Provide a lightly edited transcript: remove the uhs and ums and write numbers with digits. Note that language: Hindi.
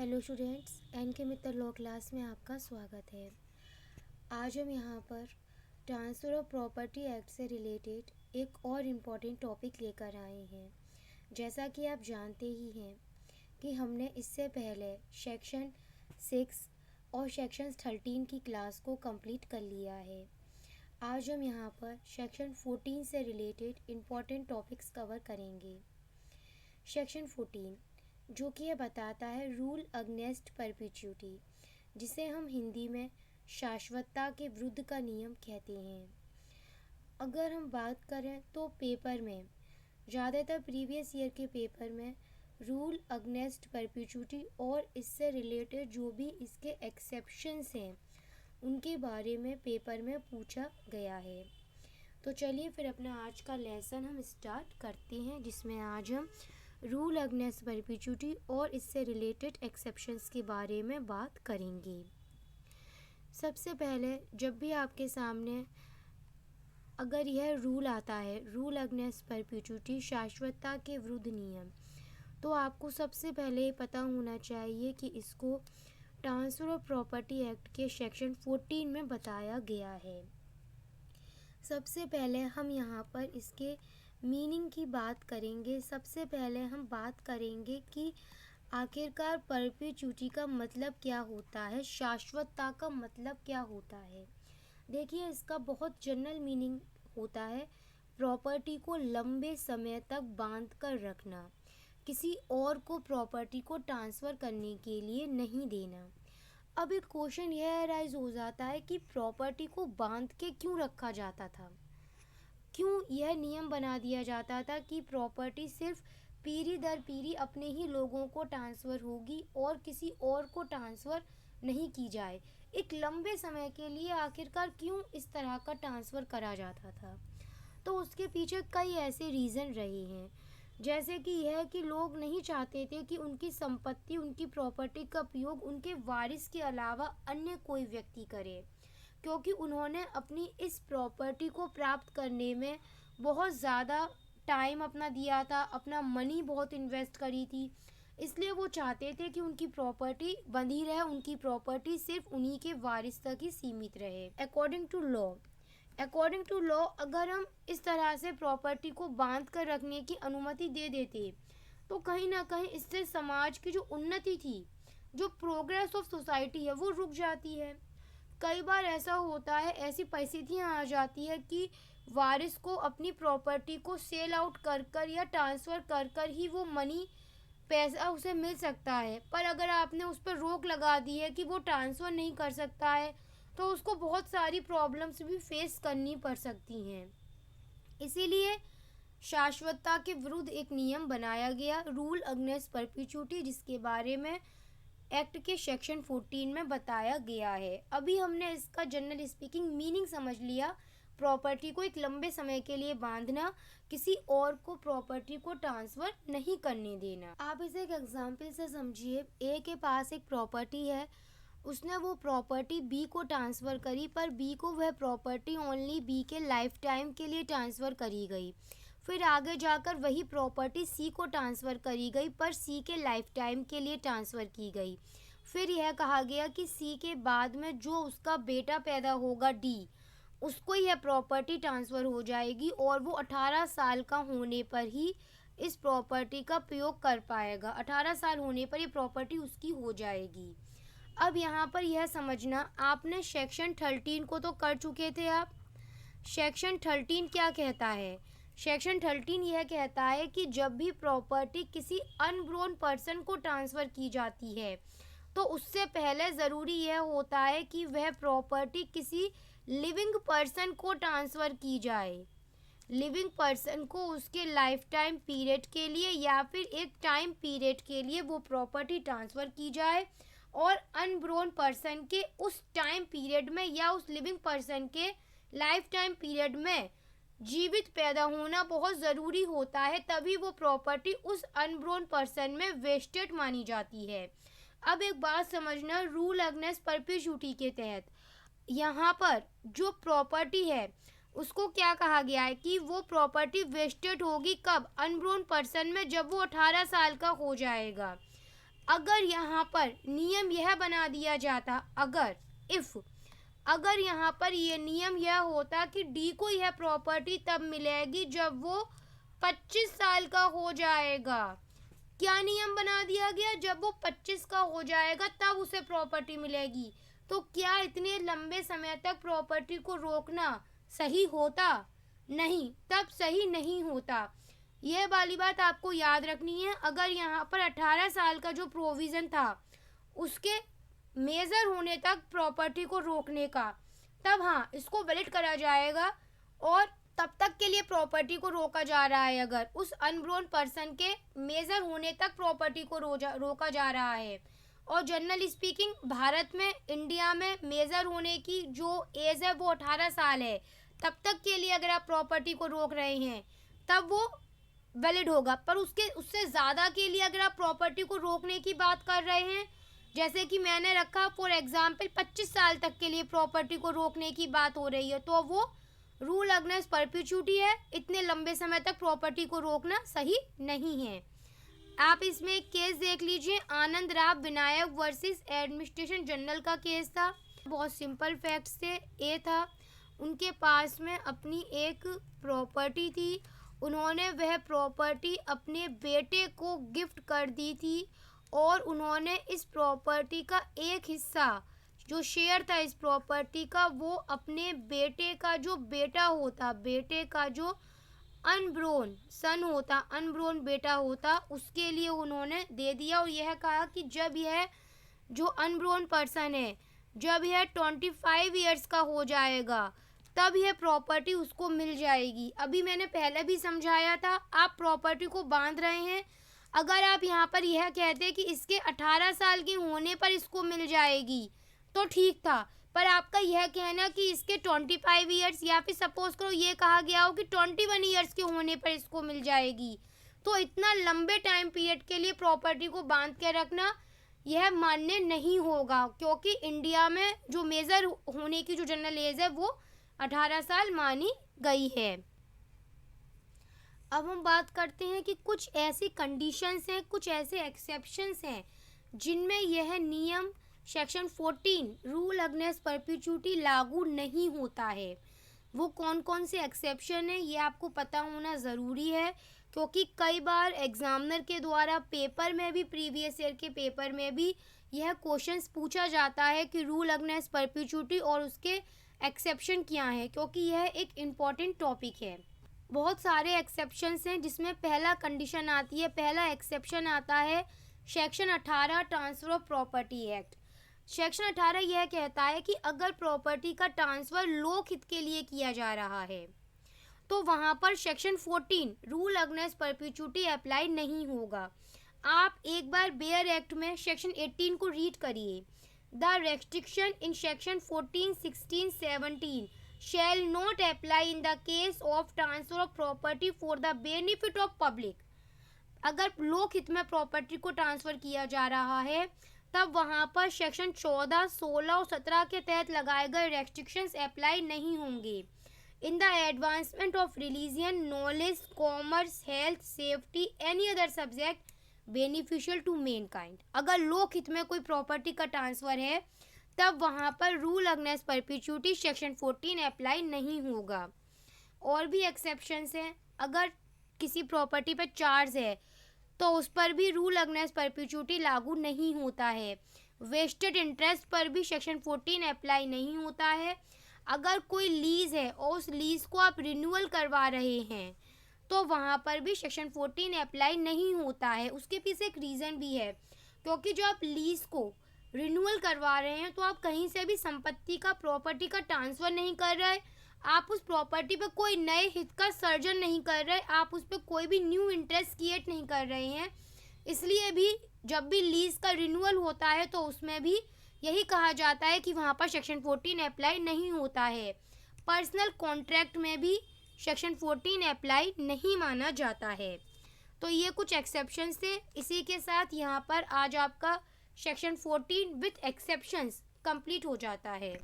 हेलो स्टूडेंट्स, एन के मित्तर लॉ क्लास में आपका स्वागत है। आज हम यहाँ पर ट्रांसफ़र ऑफ प्रॉपर्टी एक्ट से रिलेटेड एक और इम्पॉर्टेंट टॉपिक लेकर आए हैं। जैसा कि आप जानते ही हैं कि हमने इससे पहले सेक्शन 6 और सेक्शन 13 की क्लास को कंप्लीट कर लिया है। आज हम यहाँ पर सेक्शन 14 से रिलेटेड इम्पॉर्टेंट टॉपिक्स कवर करेंगे। सेक्शन 14 जो कि यह बताता है रूल अगेंस्ट परपेचुइटी, जिसे हम हिंदी में शाश्वतता के विरुद्ध का नियम कहते हैं। अगर हम बात करें तो पेपर में ज़्यादातर प्रीवियस ईयर के पेपर में रूल अगेंस्ट परपेचुइटी और इससे रिलेटेड जो भी इसके एक्सेप्शंस हैं उनके बारे में पेपर में पूछा गया है। तो चलिए फिर अपना आज का लेसन हम स्टार्ट करते हैं, जिसमें आज हम रूल अगेंस्ट परपेचुइटी और इससे रिलेटेड एक्सेप्शंस के बारे में बात करेंगे। सबसे पहले जब भी आपके सामने अगर यह रूल आता है, रूल अगेंस्ट परपेचुइटी शाश्वतता के विरुद्ध नियम, तो आपको सबसे पहले पता होना चाहिए कि इसको ट्रांसफ़र ऑफ प्रॉपर्टी एक्ट के सेक्शन 14 में बताया गया है। सबसे पहले हम यहाँ पर इसके मीनिंग की बात करेंगे। सबसे पहले हम बात करेंगे कि आखिरकार परपेचुइटी का मतलब क्या होता है, शाश्वतता का मतलब क्या होता है। देखिए, इसका बहुत जनरल मीनिंग होता है प्रॉपर्टी को लंबे समय तक बांध कर रखना, किसी और को प्रॉपर्टी को ट्रांसफ़र करने के लिए नहीं देना। अब एक क्वेश्चन यह अराइज हो जाता है कि प्रॉपर्टी को बांध के क्यों रखा जाता था, क्यों यह नियम बना दिया जाता था कि प्रॉपर्टी सिर्फ पीढ़ी दर पीढ़ी अपने ही लोगों को ट्रांसफ़र होगी और किसी और को ट्रांसफ़र नहीं की जाए। एक लंबे समय के लिए आखिरकार क्यों इस तरह का ट्रांसफ़र करा जाता था, तो उसके पीछे कई ऐसे रीज़न रहे हैं। जैसे कि यह कि लोग नहीं चाहते थे कि उनकी संपत्ति, उनकी प्रॉपर्टी का उपयोग उनके वारिस के अलावा अन्य कोई व्यक्ति करे, क्योंकि उन्होंने अपनी इस प्रॉपर्टी को प्राप्त करने में बहुत ज़्यादा टाइम अपना दिया था, अपना मनी बहुत इन्वेस्ट करी थी। इसलिए वो चाहते थे कि उनकी प्रॉपर्टी बंधी रहे, उनकी प्रॉपर्टी सिर्फ उन्हीं के वारिस तक ही सीमित रहे। अकॉर्डिंग टू लॉ अगर हम इस तरह से प्रॉपर्टी को बांध कर रखने की अनुमति दे देते तो कहीं ना कहीं इससे समाज की जो उन्नति थी, जो प्रोग्रेस ऑफ सोसाइटी है, वो रुक जाती है। कई बार ऐसा होता है, ऐसी परिस्थितियाँ आ जाती है कि वारिस को अपनी प्रॉपर्टी को सेल आउट कर कर या ट्रांसफ़र कर कर ही वो मनी, पैसा उसे मिल सकता है। पर अगर आपने उस पर रोक लगा दी है कि वो ट्रांसफ़र नहीं कर सकता है, तो उसको बहुत सारी प्रॉब्लम्स भी फेस करनी पड़ सकती हैं। इसीलिए शाश्वतता के विरुद्ध एक नियम बनाया गया, रूल अगेंस्ट परपेचुइटी, जिसके बारे में एक्ट के सेक्शन 14 में बताया गया है। अभी हमने इसका जनरल स्पीकिंग मीनिंग समझ लिया, प्रॉपर्टी को एक लंबे समय के लिए बांधना, किसी और को प्रॉपर्टी को ट्रांसफ़र नहीं करने देना। आप इसे एक एग्जाम्पल से समझिए। ए के पास एक प्रॉपर्टी है, उसने वो प्रॉपर्टी बी को ट्रांसफ़र करी, पर बी को वह प्रॉपर्टी ओनली बी के लाइफ टाइम के लिए ट्रांसफ़र करी गई। फिर आगे जाकर वही प्रॉपर्टी सी को ट्रांसफ़र करी गई, पर सी के लाइफ टाइम के लिए ट्रांसफ़र की गई। फिर यह कहा गया कि सी के बाद में जो उसका बेटा पैदा होगा डी, उसको यह प्रॉपर्टी ट्रांसफ़र हो जाएगी और वो 18 साल का होने पर ही इस प्रॉपर्टी का प्रयोग कर पाएगा। 18 साल होने पर ये प्रॉपर्टी उसकी हो जाएगी। अब यहाँ पर यह समझना, आपने सेक्शन 13 को तो कर चुके थे आप। सेक्शन 13 क्या कहता है? सेक्शन 13 यह कहता है कि जब भी प्रॉपर्टी किसी अनब्रोन पर्सन को ट्रांसफ़र की जाती है तो उससे पहले ज़रूरी यह होता है कि वह प्रॉपर्टी किसी लिविंग पर्सन को ट्रांसफ़र की जाए। लिविंग पर्सन को उसके लाइफ टाइम पीरियड के लिए या फिर एक टाइम पीरियड के लिए वो प्रॉपर्टी ट्रांसफ़र की जाए, और अनब्रोन पर्सन के उस टाइम पीरियड में या उस लिविंग पर्सन के लाइफ टाइम पीरियड में जीवित पैदा होना बहुत ज़रूरी होता है, तभी वो प्रॉपर्टी उस अनब्रोन पर्सन में वेस्टेड मानी जाती है। अब एक बात समझना, रूल अगेंस्ट परपेचुइटी के तहत यहाँ पर जो प्रॉपर्टी है उसको क्या कहा गया है कि वो प्रॉपर्टी वेस्टेड होगी कब? अनब्रोन पर्सन में, जब वो 18 साल का हो जाएगा। अगर यहाँ पर नियम यह बना दिया जाता, अगर यहाँ पर ये नियम यह होता कि डी को यह प्रॉपर्टी तब मिलेगी जब वो 25 साल का हो जाएगा। क्या नियम बना दिया गया? जब वो 25 का हो जाएगा तब उसे प्रॉपर्टी मिलेगी। तो क्या इतने लंबे समय तक प्रॉपर्टी को रोकना सही होता? नहीं, तब सही नहीं होता। यह वाली बात आपको याद रखनी है। अगर यहाँ पर 18 साल का जो प्रोविज़न था उसके मेजर होने तक प्रॉपर्टी को रोकने का, तब हाँ इसको वैलिड करा जाएगा और तब तक के लिए प्रॉपर्टी को रोका जा रहा है। अगर उस अनब्रोन पर्सन के मेजर होने तक प्रॉपर्टी को रोका जा रहा है। और जनरल स्पीकिंग भारत में, इंडिया में मेजर होने की जो एज है वो 18 साल है। तब तक के लिए अगर आप प्रॉपर्टी को रोक रहे हैं तब वो वैलिड होगा। पर उससे ज़्यादा के लिए अगर आप प्रॉपर्टी को रोकने की बात कर रहे हैं, जैसे कि मैंने रखा फॉर एग्जाम्पल 25 साल तक के लिए प्रॉपर्टी को रोकने की बात हो रही है, तो वो रूल अगेंस्ट परपेचुइटी है। इतने लंबे समय तक प्रॉपर्टी को रोकना सही नहीं है। आप इसमें एक केस देख लीजिए, Anand Rao Vinayak versus administration general का केस था। बहुत सिंपल फैक्ट्स थे। ए था, उनके पास में अपनी एक प्रॉपर्टी थी, उन्होंने वह प्रॉपर्टी अपने बेटे को गिफ्ट कर दी थी और उन्होंने इस प्रॉपर्टी का एक हिस्सा, जो शेयर था इस प्रॉपर्टी का, वो अपने बेटे का जो बेटा होता, बेटे का जो अनब्रोन सन होता, अनब्रोन बेटा होता, उसके लिए उन्होंने दे दिया। और यह कहा कि जब यह जो अनब्रोन पर्सन है, जब यह 25 ईयर्स का हो जाएगा तब यह प्रॉपर्टी उसको मिल जाएगी। अभी मैंने पहले भी समझाया था, आप प्रॉपर्टी को बांध रहे हैं। अगर आप यहाँ पर यह कहते कि इसके 18 साल के होने पर इसको मिल जाएगी तो ठीक था, पर आपका यह कहना कि इसके 25 ईयर्स, या फिर सपोज करो ये कहा गया हो कि 21 ईयर्स के होने पर इसको मिल जाएगी, तो इतना लंबे टाइम पीरियड के लिए प्रॉपर्टी को बांध के रखना यह मान्य नहीं होगा, क्योंकि इंडिया में जो मेजर होने की जो जनरल एज है वो 18 साल मानी गई है। अब हम बात करते हैं कि कुछ ऐसी कंडीशंस हैं, कुछ ऐसे एक्सेप्शंस हैं जिनमें यह नियम सेक्शन 14 रूल अगेंस्ट परपेचुइटी लागू नहीं होता है। वो कौन कौन से एक्सेप्शन है ये आपको पता होना ज़रूरी है, क्योंकि कई बार एग्जामिनर के द्वारा पेपर में भी, प्रीवियस ईयर के पेपर में भी यह क्वेश्चंस पूछा जाता है कि रूल अगेंस्ट परपेचुइटी और उसके एक्सेप्शन क्या है, क्योंकि यह एक इम्पॉर्टेंट टॉपिक है। बहुत सारे एक्सेप्शंस हैं, जिसमें पहला कंडीशन आती है, पहला एक्सेप्शन आता है section 18 transfer of property act. Section 18 यह कहता है कि अगर प्रॉपर्टी का ट्रांसफ़र लोक हित के लिए किया जा रहा है तो वहाँ पर section 14 rule against perpetuity apply नहीं होगा। आप एक बार बेयर एक्ट में सेक्शन 18 को रीड करिए। The restriction in section 14, 16, 17 shall not apply in the case of transfer of property for the benefit of public। अगर लोक हित में प्रॉपर्टी को ट्रांसफ़र किया जा रहा है तब वहाँ पर सेक्शन 14, 16 और 17 के तहत लगाए गए रेस्ट्रिक्शंस अप्लाई नहीं होंगे। In the advancement of religion, knowledge, commerce, health, safety, any other subject beneficial to mankind. अगर लोक हित में कोई प्रॉपर्टी का ट्रांसफ़र है तब वहाँ पर rule against perpetuity section 14 apply नहीं होगा। और भी एक्सेप्शंस हैं, अगर किसी प्रॉपर्टी पर चार्ज है तो उस पर भी रूल अगेंस्ट परपेचुइटी लागू नहीं होता है। वेस्टेड इंटरेस्ट पर भी सेक्शन 14 अप्लाई नहीं होता है। अगर कोई लीज़ है और उस लीज़ को आप रिन्यूअल करवा रहे हैं तो वहाँ पर भी सेक्शन 14 अप्लाई नहीं होता है। उसके पीछे एक रीज़न भी है, क्योंकि जो आप लीज़ को रिन्यूअल करवा रहे हैं तो आप कहीं से भी संपत्ति का, प्रॉपर्टी का ट्रांसफ़र नहीं कर रहे, आप उस प्रॉपर्टी पर कोई नए हित का सर्जन नहीं कर रहे, आप उस पर कोई भी न्यू इंटरेस्ट क्रिएट नहीं कर रहे हैं। इसलिए भी जब भी लीज़ का रिन्यूअल होता है तो उसमें भी यही कहा जाता है कि वहाँ पर सेक्शन 14 अप्लाई नहीं होता है। पर्सनल कॉन्ट्रैक्ट में भी सेक्शन 14 अप्लाई नहीं माना जाता है। तो ये कुछ एक्सेप्शंस थे। इसी के साथ यहाँ पर आज आपका सेक्शन 14 विथ एक्सेप्शंस कंप्लीट हो जाता है।